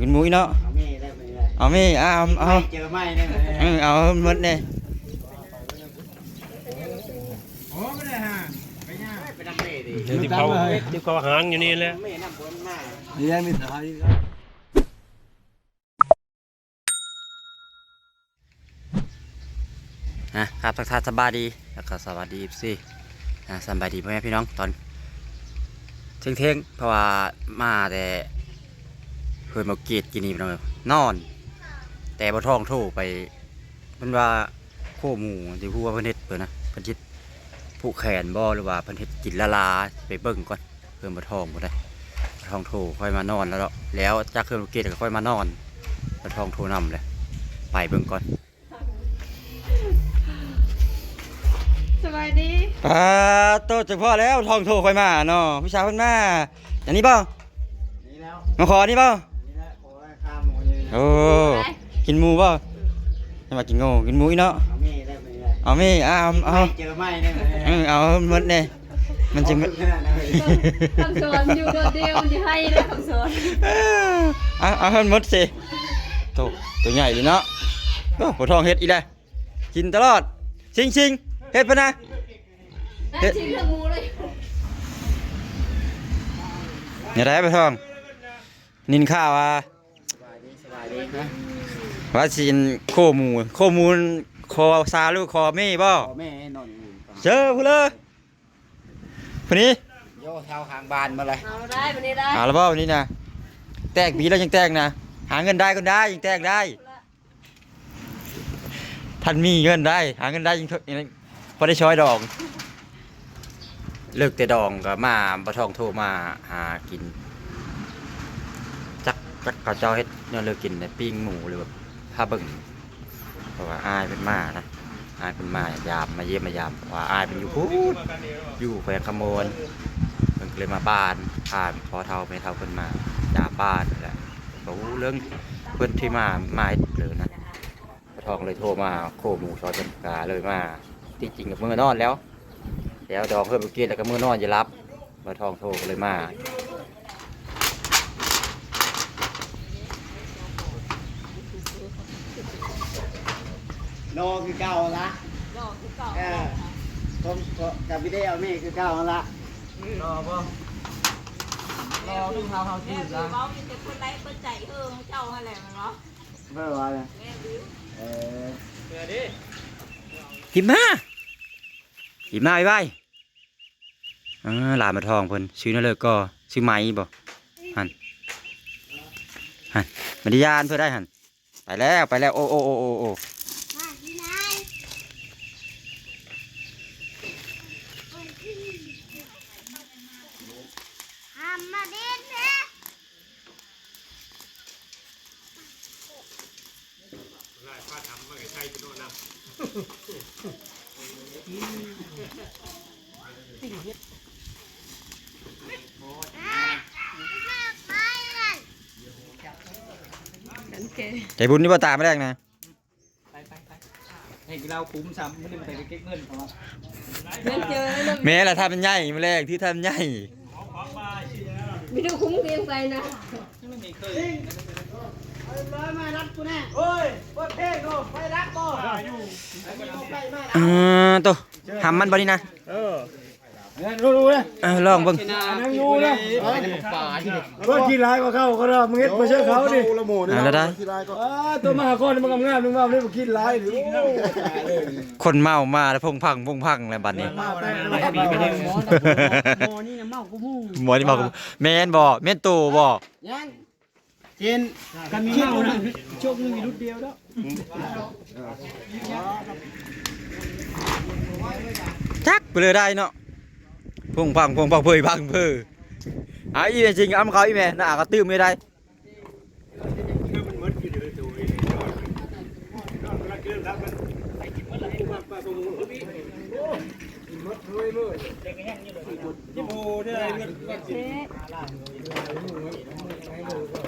กินหมูเนาะเอาไม่เอาเจอไม่ได้ไหมเอาหมดเนี่ยโอ้ไม่ได้ฮะไม่ยากไปนักเตะดิที่เขาหางอยู่นี่แหละไม่น้ำบนมากนี่ยังมีสายครับทักทายสบายดีแล้วก็สวัสดีสิสบายดีพ่อแม่พี่น้องตอนเที่ยงเพราะว่ามาแต่เพื่อนมาเกียดกินนี่นอนแต่บ่ท้องโถไปมันว่าโคหมูที่พูดว่าเพิ่นเฮ็ดเพิ่นนะเพิ่นคิดผู้แขนบ่หรือว่าเพิ่นเฮ็ดกินละลาไปเบิ่งก่อนเพิ่นบ่ท้องบ่ได้บ่ท้องโถค่อยมานอนแล้วจากเพื่อนมาเกียดก็ค่อยมานอนบ่ท้องโถนำเลยไปเบิ่งก่อนสบายดีโตจากพ่อแล้วทองโทรค่อยมาเนาะพี่ชายเพิ่นมาอย่างนี้เปล่านี่แล้วมาขอนี่เปล่านี่แล้วขอข้ามหมูเลยโอ้กินหมูเปล่าจะมากินโง่กินหมูอีเนาะเอาไม่ได้ไหมเอาไม่เอาเจอไม่ได้ไหมเอาหมดเนี่ยมันจึงคำสอนอยู่โดดเดียวจะให้เลยคำสอนเอาให้หมดสิตัวใหญ่เลยเนาะหัวทองเฮ็ดอีได้กินตลอดชิงเฮ็ดพะนะเฮ็ดชิงทั้งหมูเลยอย่าได้ไปทองนินข้าวว่าว่าสินโคหมูคอซาลูกคอไม่บ่แม่นอนเจอพูดเลยคนนี้โย่เท้าหางบานมาเลยเอาได้วันนี้ได้เอาละบ่วันนี้นะแตกบีแล้วยังแตกนะหาเงินได้ก็ได้ยังแตกได้ท่านมีเงินได้หาเงินได้ยังพอได้ช้อยดองเลิกแต่ดองก็มาบ่ทองโทรมาหากินจักเขาเจ้าเฮ็ดเนี่ยเลิกกินในปิ้งหมูหรือแบบผ้าเบิ่งเพราะว่าอายเป็นมานะอายเป็นมายามมาเยี่ยมมายามว่าอายเป็นอยู่พูดอยู่แขวงขโมยเพิ่นเลยมาบ้านพาพอเท่าไม่เท่าเพิ่นมาด่าบ้านแหละเขาเรื่องเพิ่นที่มาเลยนะทองเลยโทรมาโคหมูซอยจันกาเลยมาที่จริงกับมือนอนแล้วดองเพิ่มไปกินแล้วก็มือนอนจะรับมาทองโทรเลยมาโนคือเก่าละผมกับพี่ได้เอาแม่คือเก่าละรอป่ะรอต้องเท้าที่ละเขามีแต่คนไร้เปิดใจเจ้าอะไรมันเนาะเมื่อวานเลยเดี๋ยวดิหิมะไปหลานมาทองเพิ่นชื่อนั่นเลยก็ชื่อไม้บ่หันมาดิยานเพื่อได้หันไปแล้วโอ้มาเด่นแท้ไล่ป้าทำมาใกล้ๆไปโน่นนะใจบุญนี่บ่ตาไม่แรกนะไปให้เราคุ้มซ้ำไม่ได้มาแต่เก็บเงินของเราแม่ละทำเป็นใหญ่มาแรกที่ทำใหญ่ไม่ดูคุ้มเรียงไปนะไม่เคยมารักกูแน่เฮ้ยโคตรเท่กูไปรักกูตัวทำมันบ่นี่นะรู้เลยลองเบิ่งนั่งอยู่เลยก็กินร้ายกว่าเขาก็ได้มึงเฮ็ดมาเชื่อเขาดิแล้วได้ตัวมาหาคนมันงามมึงว่าไม่ได้กินร้ายหรือคนเมามาแล้วพงพังอะไรบัดนี้หมอนี่นะเมากูมูหมอนี่เมากูแม่นบ่แม่นตู่บ่ยังเจนกันมีเมานะโชคนึงมีรุ่นเดียวแล้วจักไปเลยได้เนาะพงพังเผยพังอีจริงอ้ำเขาอีแม่น่าก็ตื้มไม่ได้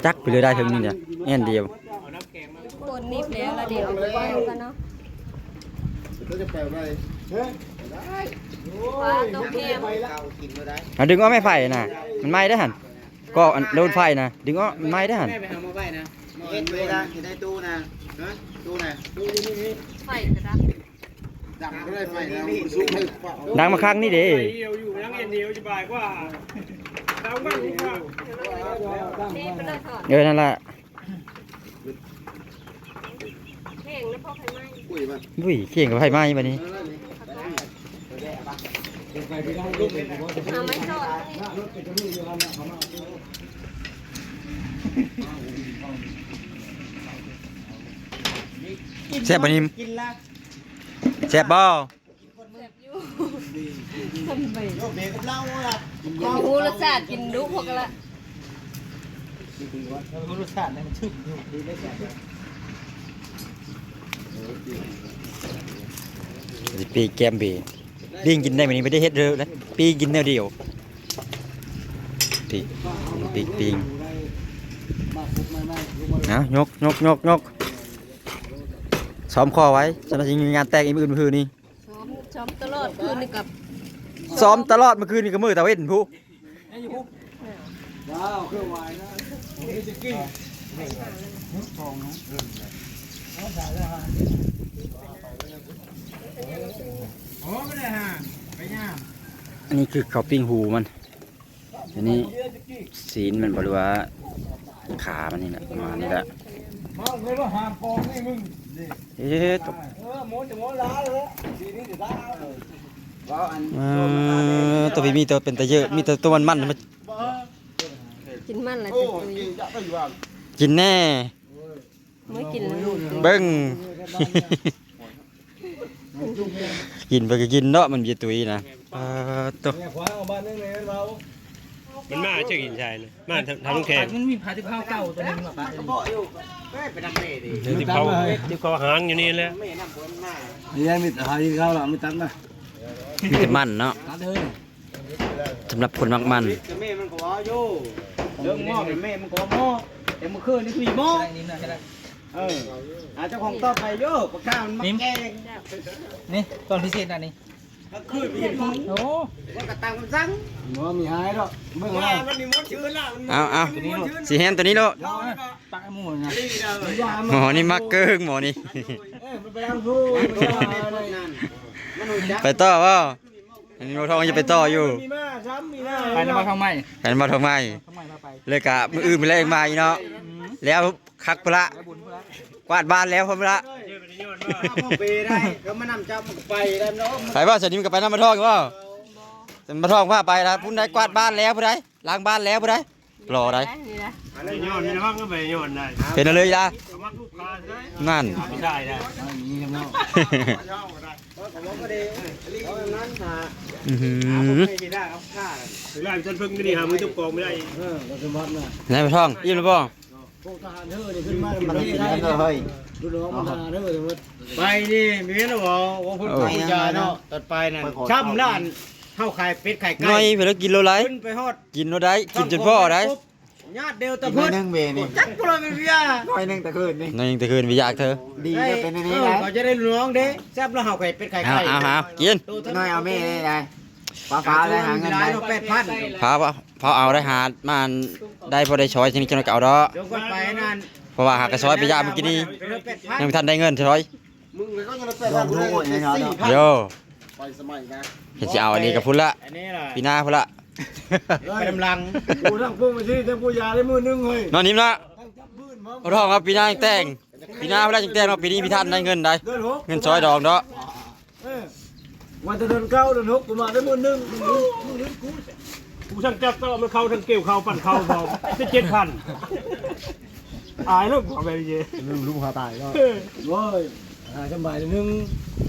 จักไปเลยได้ถึงนี่เนี่ยแน่นเดียวคนนี้แล้วละเดี๋ยวไปกันเนาะจะแปลว่าปลาตัวแก้มดึงว่าไม่ไผ่น่ะมันไหม้ได้หัน ก็อันโดนไฟนะดึงอ้อมันไหม้ได้หั่น แม่ไปหาหม้อไฟนะเอ็ดเวลาจะได้ตู้นะฮะตู้ไหนตู้นี่ ไฟกระดับ ดับไม่ได้ไฟนะสูงเลย ดังมาข้างนี่เด้ เดียวอยู่นั่งเอ็นเดียวสบายกว่าดาวบ้างดีกว่า นี่เป็นเลยถอด นั่นล่ะ แห้งแล้วพอไฟไหม้ คุยมัน อุ้ยเขียงกับไฟไหม้บัดนี้ เอาไม้ทอด แซ่บบัดนี้ กินละ แซ่บบ่ แบบอยู่ทำไม โยกเบรกกับเราล่ะ กินหูรสชาติกินดุพวกกันละ รสชาติมันชื่นอยู่ดีได้แก่ สิปีแกมบีปิ้งกินได้บัดนี้ไม่ได้เฮ็ดเด้อนะปิ้งกินแนวเดียวปิ้งเอายกซ้อมคอไว้ฉันจะมีงานแต่งอีกมื้อคืนนี้ ช้อมตลอดคืนนี่กับ ซ้อมตลอดเมื่อคืนนี้ก็มื้อตะเว้นผู้ ว้าวเครื่องวายนะนี่จะกิน โอ้ไม่ได้ฮะไปย่าม อันนี้คือข้าวปิ้งหูมันอันนี้ศีลมันบ่รู้ว่าขามันนี่แหละประมาณนี้แหละ มาเลยว่าหามกองนี่มึง เอ๊ะตก หมูจะหมูล้าเลยทีนี้จะล้าเลย ว้าวอัน ตัวพี่มีตัวเป็นตะเยอะมีตัวมันมัน กินมันละ โอ้ จะตุย กินจะไปว่า กินแน่ ไม่กินแล้วลูกตุย เบิ้ง กินไปก็กินเนาะมันจะตุยนะตัว เนี่ยขวาเอาบ้านนึงเลยเรา มันมาเจ้ากินชายนะมาทำน้ำแข็ง มันมีพาที่ข้าวเก่าตัวนึงหรอปะ ก็บอกอยู่แม่ไปนำเมย์ดิ ที่เขาหางอยู่นี่แหละ เมย์นำคนมา นี่มีหาที่ข้าวหรอไม่ตัดนะ มีแต่มันเนาะ ตัดเลย สำหรับคนมักมัน เมย์มันก็ว่าอยู่เรื่องหม้อเป็นเมย์มันก็ว่าหม้อแต่เมื่อคืนนี่คือหม้ออาจจะของต่อไปโยกปากกามันมาแกง นี่ตอนพิเศษอันนี้ ก็คืนไปเห็นของ โอ้ ว่ากระตังมันสั่ง หมูมีหายหรอกเบิ่ง ว่า ว่า มันนี่มดชื้นละ เอาสีแฮนตัวนี้เนาะ ปักหมูนะ นี่เลย หมอนี่มักเกิ้งหมอนี่ มันไปทางผู้ มันหุ่นจัก ไปต่อว่าอันนี้เราทองจะไปต่ออยู่ มีมาซ้ำมีหน้า ไปมาทำไม ทำไมมาไป เลยกะมืออื่นไปแล้วเองมาอีเนาะแล้วคักพละกวาดบ้านแล้วพอพละ ไปได้ก็มานำเจ้าไปได้เนาะ ไปว่าสนิมกับไปน้ำมาทองว่าจะมาทองว่าไปนะพุ่นได้กวาดบ้านแล้วพุ่นได้ล้างบ้านแล้วพุ่นได้รอได้ นี่นะ ไปย้อนนะมั่งก็ไปย้อนได้ เป็นอะไรล่ะ มักลูกค้าได้ นั่น ไม่ได้ได้ มีกันเนาะ ผมก็ดีเพราะนั้นหา อื้อหือ ไม่ได้เอาค่า ไล่จนเพิ่งไม่ได้หามือทุกกองไม่ได้ เราสมบัตินะ ไหนมาทองอิ่มแล้วบ่ พวกทหารเธอนี่ขึ้นมามันนี่ได้ดูน้องมันทหารเธอสมมติ ไปนี่มีเนาะว่าพุ่นไปยาเนาะตัดไปนั่นช้ำล้านเฮาขายเป็ดขาย หน่ ไก่ อยเพิ่นกินโลไร ขึ้นไปฮอด กินโลได้กินจนพ่อได้ ญาติเดียวตะพื้นจักพลเป็นพี่ยา น้อยนึงแต่คืนนี่ นั่นยังแต่คืนไปอยากเธอ ดีก็เป็นอันนี้นะเขาจะได้น้องเด้แซ่บแล้วเฮาไข่เป็ดไข่ เอา ไก่ เอากิน น้อยเอาแม่ได้ฟ้าได้หาเงินได้8,000 พาเอาได้หามันได้พอได้ช้อยชนิดจังก็เอาดอก เดี๋ยวก่อนไปนั่น เพราะว่าหากระช้อยไปยามเมื่อกี้นี้ 8,000 ยังไม่ทันได้เงินช้อย มึงก็ยัง8,000เลย4,000 โย ไปสมัยนะ เห็นจะเอาอันนี้กับพุ่นละ อันนี้ล่ะ ปีหน้าพุ่นละ ไปดำลัง กูทั้งพวกมาที่ทั้งผู้ยาได้มือนึงเฮ้ย นอนนิ่มละ ทั้งจับพื้นมา เอาทองครับปีหน้ายังแต่งปีหน้าพุ่นละยังแต่งเนาะปีนี้พี่ท่านได้เงินได้ เดินหก เงินช้อยดอกเนาะ วันจะเดินเก้าเดินหกกูมาได้มือนึง ผู้ช่างจับก็มันเข้าทั้งเกี่ยวเข้าปั่นเข้าพอได้7,000อายแล้วบอกไปเยอะ ลุงพาตายก็โว้ยสบายนึง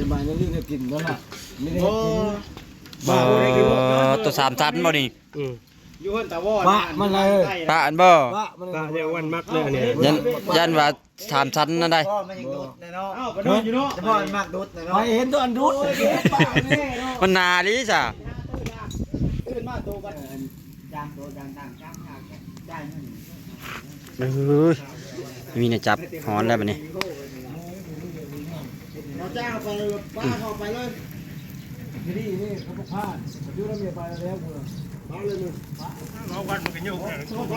สบายนึงเนี่ยกินแล้วล่ะไม่ได้กิน ตัวสามชั้นบ่นี่ อยู่หันตะวอด ปะอันบ่ ว่ามัน ตาเดียววันมักเลยอันนี้ ยันว่าสามชั้นนั่นได้ พ่อมันยังดุดเลยเนาะอ้าวก็ดุดอยู่เนาะพ่อมันมากดุดเลย ไป เนาะ เห็นตัวอันดุดป้าแน่เนาะ มันนาดิจ้ะ ขึ้นมาตัวกันจางตัวจางจ้างได้เงิน มีเนี่ยจับหอนแล้วบัดนี้ เราจ้างไปป้าเข้าไปเลย นี่เขาพลาดอยู่แล้วเมียไปแล้วกู เอาวันมันก็โยกเลย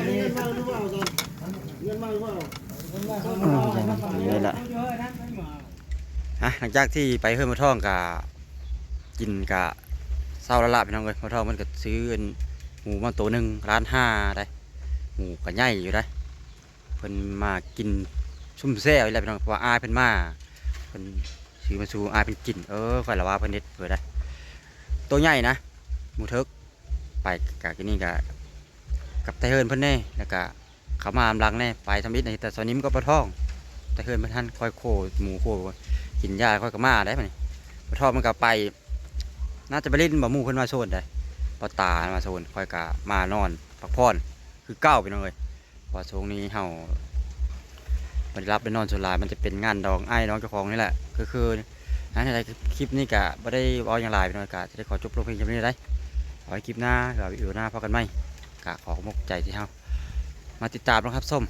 นี่แหละหลังจากที่ไปเฮือนมาท่องกะกินกะเศร้าละละพี่น้องเลยมาท่องมันก็ซื้อหมูมาตัวหนึ่ง1,500,000ได้หมูก็ใหญ่อยู่ได้เพิ่นมากินซุ่มแซ่บอะไรพี่น้องเพราะว่าอายเพิ่นมาเพิ่นซื้อมาสู่อายเพิ่นกินค่อยละว่าเพิ่นเฮ็ดเผื่อได้ตัวใหญ่นะหมูเทิกไปกะกินนี่กะกับไทเฮิร์นเพิ่นแน่แล้วก็เขามาอำลังแน่ไปทำอิฐในแต่ตอนนี้มันก็ปลาท่องไทเฮิร์นเพิ่นท่านค่อยโคหมูโคกินยาค่อยก็มาได้ปะนี่ปลาท่องมันก็ไปน่าจะไปเล่นบ่หมู่เพิ่นมาโซนได้ปลาตามาโซนค่อยก็มานอนพักผ่อนคือเก้าพี่น้องเอ้ยพอช่วงนี้เฮาบ่ได้รับได้นอนส่วนหลายมันจะเป็นงานดองอ้ายน้องเจ้าของนี่แหละคือในคลิปนี้ก็บ่ได้เอาอย่างไรพี่น้องก็จะได้ขอจบลงเพียงแค่นี้ได้เอาไว้คลิปหน้ากับวิดีโอหน้าพบกันไหมก็ขอขอบคุณใจที่เฮามาติดตามนะครับส้ม